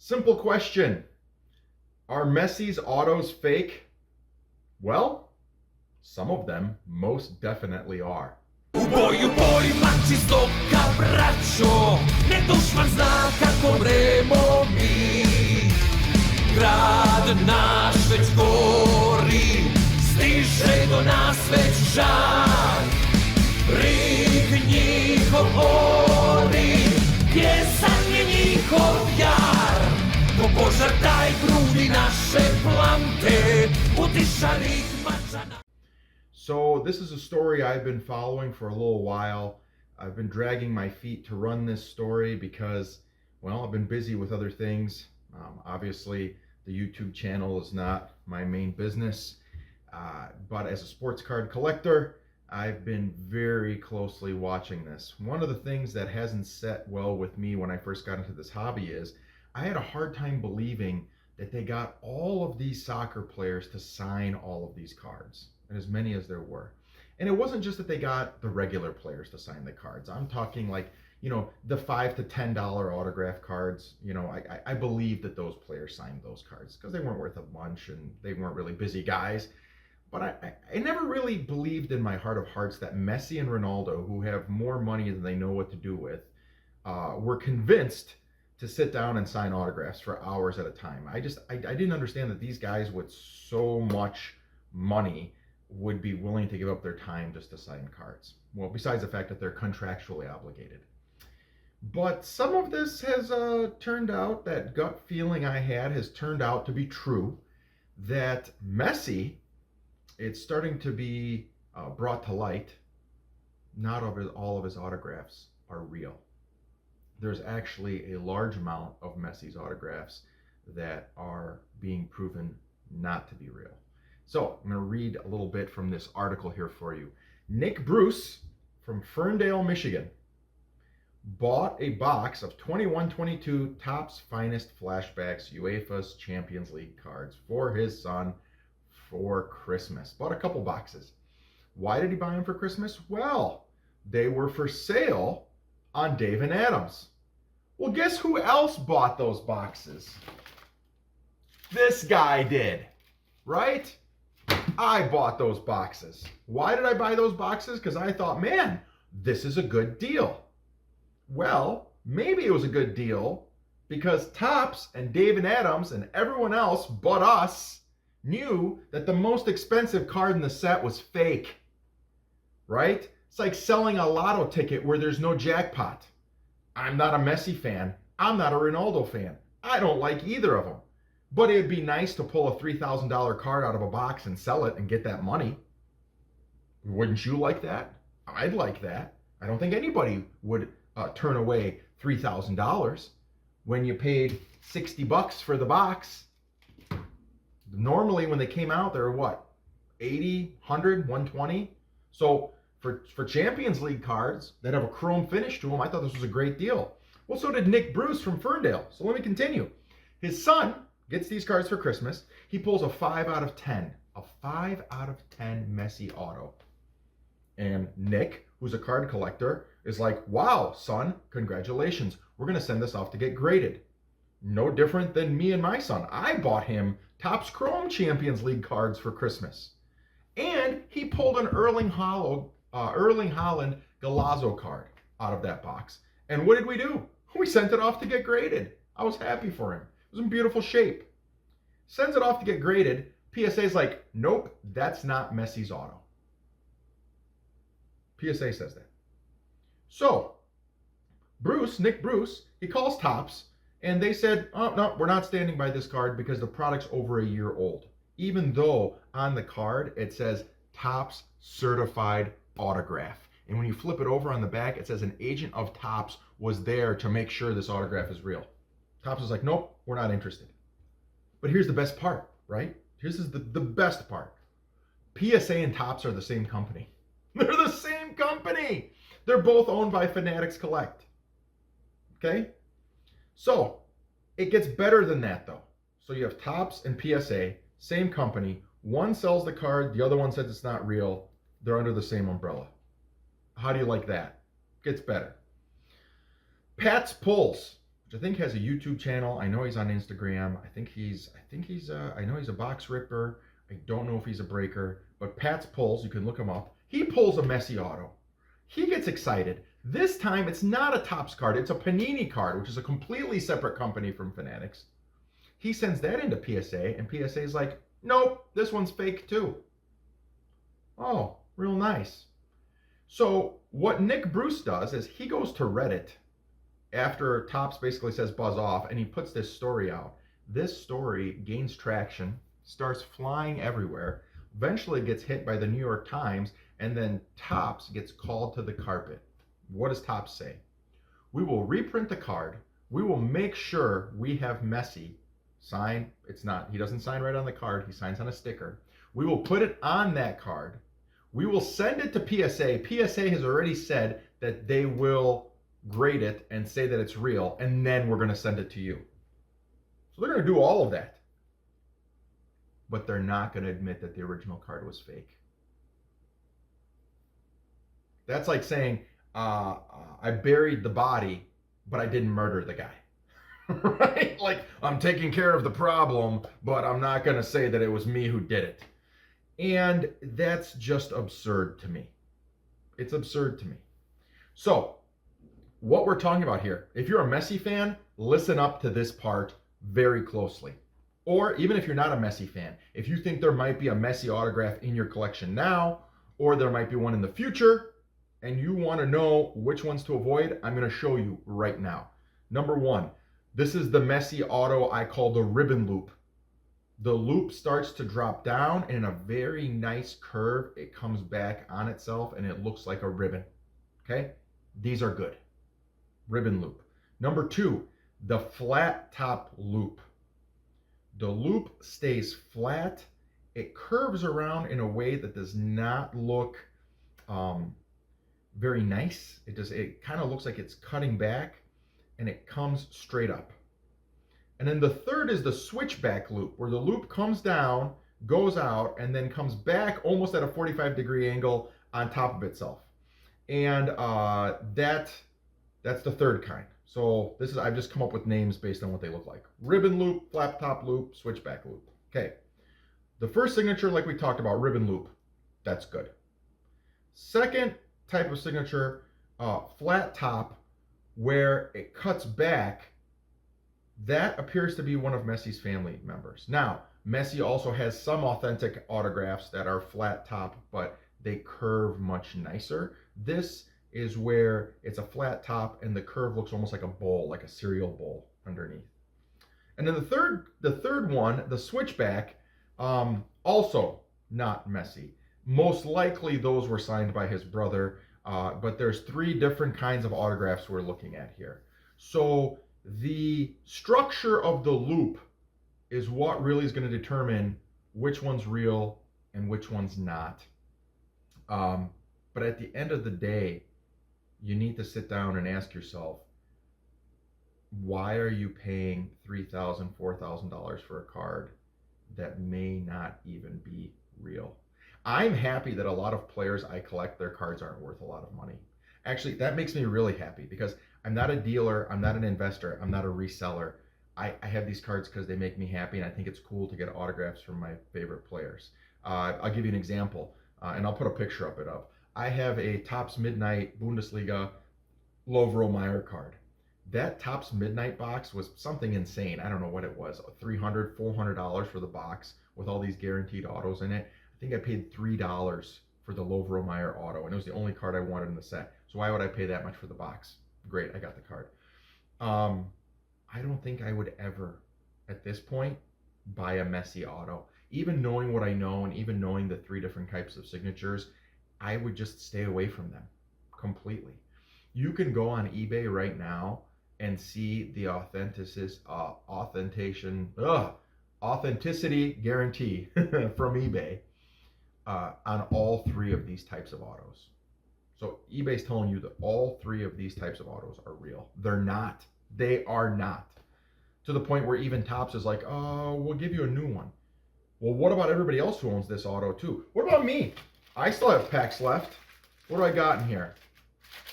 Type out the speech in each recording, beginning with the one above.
Simple question. Are Messi's autos fake? Well, some of them most definitely are. U boji mači stoka, braćo, ne dušman zna kako vremo mi. Grad naš već gori, stiže do nas već žar. Rik njihov ori, pjesan je njihov jar. Ko požar taj grudi naše plamte, utiša rik mačana. So this is a story I've been following for a little while. I've been dragging my feet to run this story because, well, I've been busy with other things. Obviously, the YouTube channel is not my main business, but as a sports card collector, I've been very closely watching this. One of the things that hasn't set well with me when I first got into this hobby is I had a hard time believing that they got all of these soccer players to sign all of these cards, and as many as there were. And it wasn't just that they got the regular players to sign the cards. I'm talking like, you know, the $5 to $10 autograph cards. You know, I believe that those players signed those cards because they weren't worth a bunch and they weren't really busy guys. But I never really believed in my heart of hearts that Messi and Ronaldo, who have more money than they know what to do with, were convinced to sit down and sign autographs for hours at a time. I didn't understand that these guys with so much money would be willing to give up their time just to sign cards. Well, besides the fact that they're contractually obligated. But some of this has turned out, that gut feeling I had has turned out to be true, that Messi, it's starting to be brought to light, not all of his autographs are real. There's actually a large amount of Messi's autographs that are being proven not to be real. So I'm going to read a little bit from this article here for you. Nick Bruce from Ferndale, Michigan, bought a box of 21-22 Topps Finest Flashbacks UEFA's Champions League cards for his son for Christmas. Bought a couple boxes. Why did he buy them for Christmas? Well, they were for sale on Dave and Adams. Well, guess who else bought those boxes? This guy did, right? I bought those boxes. Why did I buy those boxes? Because I thought, man, this is a good deal. Well, maybe it was a good deal because Topps and Dave and Adams and everyone else but us knew that the most expensive card in the set was fake, right? It's like selling a lotto ticket where there's no jackpot. I'm not a Messi fan. I'm not a Ronaldo fan. I don't like either of them. But it'd be nice to pull a $3,000 card out of a box and sell it and get that money. Wouldn't you like that? I'd like that. I don't think anybody would turn away $3,000 when you paid $60 for the box. Normally when they came out, they were what? 80, 100, 120? So for Champions League cards that have a chrome finish to them, I thought this was a great deal. Well, so did Nick Bruce from Ferndale. So let me continue. His son gets these cards for Christmas. He pulls a 5 out of 10. A 5 out of 10 Messi auto. And Nick, who's a card collector, is like, wow, son, congratulations. We're going to send this off to get graded. No different than me and my son. I bought him Topps Chrome Champions League cards for Christmas. And he pulled an Erling Haaland Golazo card out of that box. And what did we do? We sent it off to get graded. I was happy for him. It was in beautiful shape. Sends it off to get graded. PSA's like, nope, that's not Messi's auto. PSA says that. So, Nick Bruce, he calls Topps, and they said, oh, no, we're not standing by this card because the product's over a year old. Even though on the card it says Topps Certified Autograph. And when you flip it over on the back, it says an agent of Topps was there to make sure this autograph is real. Topps was like, nope, we're not interested. But here's the best part, right? This is the best part. PSA and Topps are the same company. They're the same company. They're both owned by Fanatics Collect. Okay? So, it gets better than that though. So you have Topps and PSA, same company. One sells the card, the other one says it's not real. They're under the same umbrella. How do you like that? Gets better. Pat's Pulls. which I think has a YouTube channel. I know he's on Instagram. I know he's a box ripper. I don't know if he's a breaker, but Pat's pulls, you can look him up. He pulls a Messi auto. He gets excited. This time it's not a Topps card, it's a Panini card, which is a completely separate company from Fanatics. He sends that into PSA, and PSA is like, nope, this one's fake too. Oh, real nice. So what Nick Bruce does is he goes to Reddit after Topps basically says buzz off, and he puts this story out. This story gains traction, starts flying everywhere, eventually gets hit by the New York Times, and then Topps gets called to the carpet. What does Topps say? We will reprint the card. We will make sure we have Messi sign. He doesn't sign right on the card. He signs on a sticker. We will put it on that card. We will send it to PSA. PSA has already said that they will grade it and say that it's real, and then we're going to send it to you. So they're going to do all of that. But they're not going to admit that the original card was fake. That's like saying, I buried the body, but I didn't murder the guy. Right? Like, I'm taking care of the problem, but I'm not going to say that it was me who did it. And that's just absurd to me. It's absurd to me. So, what we're talking about here, if you're a Messi fan, listen up to this part very closely. Or even if you're not a Messi fan, if you think there might be a Messi autograph in your collection now, or there might be one in the future, and you want to know which ones to avoid, I'm going to show you right now. Number one, this is the Messi auto I call the ribbon loop. The loop starts to drop down, and in a very nice curve, it comes back on itself, and it looks like a ribbon. Okay? These are good. Ribbon loop. Number two, the flat top loop. The loop stays flat. It curves around in a way that does not look very nice. It kind of looks like it's cutting back, and it comes straight up. And then the third is the switchback loop, where the loop comes down, goes out, and then comes back almost at a 45-degree angle on top of itself. And that's the third kind. So I've just come up with names based on what they look like. Ribbon loop, flat top loop, switchback loop. Okay. The first signature, like we talked about, ribbon loop. That's good. Second type of signature, flat top, where it cuts back. That appears to be one of Messi's family members. Now, Messi also has some authentic autographs that are flat top, but they curve much nicer. This is where it's a flat top and the curve looks almost like a bowl, like a cereal bowl underneath. And then the third one, the switchback, also not Messi. Most likely those were signed by his brother, but there's three different kinds of autographs we're looking at here. So the structure of the loop is what really is going to determine which one's real and which one's not. But at the end of the day, you need to sit down and ask yourself, why are you paying $3,000, $4,000 for a card that may not even be real? I'm happy that a lot of players I collect, their cards aren't worth a lot of money. Actually, that makes me really happy because I'm not a dealer, I'm not an investor, I'm not a reseller. I have these cards because they make me happy, and I think it's cool to get autographs from my favorite players. I'll give you an example, and I'll put a picture up it of. I have a Topps Midnight Bundesliga Lovro Meyer card. That Topps Midnight box was something insane. I don't know what it was, $300, $400 for the box with all these guaranteed autos in it. I think I paid $3 for the Lovro Meyer auto, and it was the only card I wanted in the set. So why would I pay that much for the box? Great, I got the card. I don't think I would ever, at this point, buy a Messi auto. Even knowing what I know and even knowing the three different types of signatures, I would just stay away from them completely. You can go on eBay right now and see the authenticity guarantee from eBay on all three of these types of autos. So eBay's telling you that all three of these types of autos are real. They're not. They are not. To the point where even Topps is like, oh, we'll give you a new one. Well, what about everybody else who owns this auto too? What about me? I still have packs left. What do I got in here?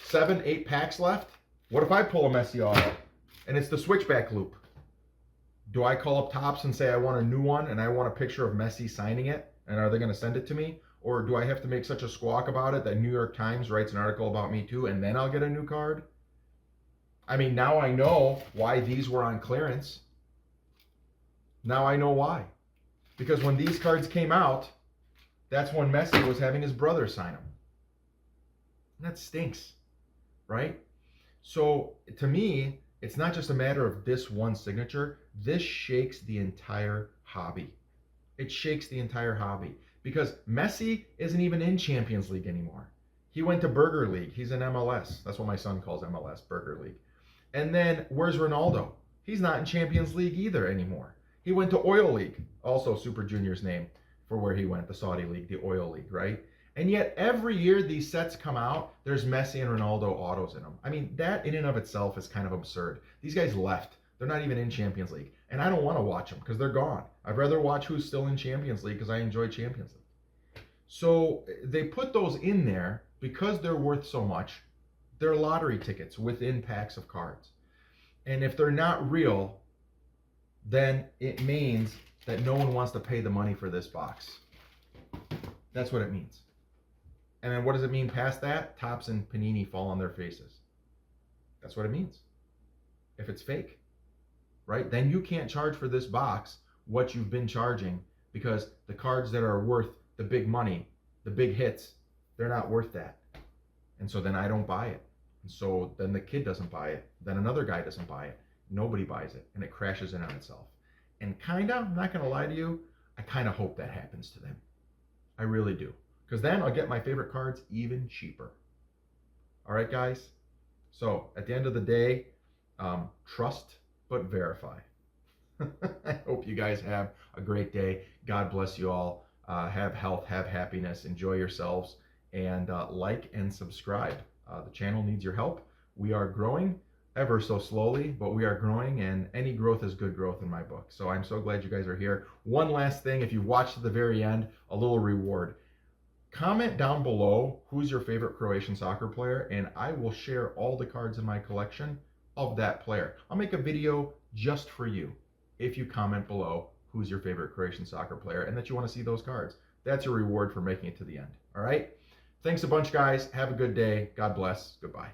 7, 8 packs left? What if I pull a Messi auto And it's the switchback loop. Do I call up Topps and say I want a new one and I want a picture of Messi signing it? And are they going to send it to me? Or do I have to make such a squawk about it that New York Times writes an article about me too and then I'll get a new card? I mean, now I know why these were on clearance. Now I know why. Because when these cards came out, that's when Messi was having his brother sign them. And that stinks, right? So to me, it's not just a matter of this one signature. This shakes the entire hobby. It shakes the entire hobby because Messi isn't even in Champions League anymore. He went to Burger League. He's in MLS. That's what my son calls MLS, Burger League. And then where's Ronaldo? He's not in Champions League either anymore. He went to Oil League, also Super Junior's name for where he went, the Saudi League, the Oil League, right? And yet every year these sets come out, there's Messi and Ronaldo autos in them. I mean, that in and of itself is kind of absurd. These guys left. They're not even in Champions League. And I don't want to watch them because they're gone. I'd rather watch who's still in Champions League because I enjoy Champions League. So they put those in there because they're worth so much. They're lottery tickets within packs of cards. And if they're not real, then it means that no one wants to pay the money for this box. That's what it means. And then what does it mean past that? Topps and Panini fall on their faces. That's what it means. If it's fake, right? Then you can't charge for this box what you've been charging because the cards that are worth the big money, the big hits, they're not worth that. And so then I don't buy it. And so then the kid doesn't buy it. Then another guy doesn't buy it. Nobody buys it. And it crashes in on itself. And kinda, I'm not going to lie to you, I kind of hope that happens to them. I really do. Because then I'll get my favorite cards even cheaper. All right, guys? So at the end of the day, trust but verify. I hope you guys have a great day. God bless you all. Have health, have happiness, enjoy yourselves, and like and subscribe. The channel needs your help. We are growing ever so slowly, but we are growing, and any growth is good growth in my book. So I'm so glad you guys are here. One last thing, if you watched to the very end, a little reward. Comment down below who's your favorite Croatian soccer player, and I will share all the cards in my collection of that player. I'll make a video just for you if you comment below who's your favorite Croatian soccer player and that you want to see those cards. That's your reward for making it to the end. All right? Thanks a bunch, guys. Have a good day. God bless. Goodbye.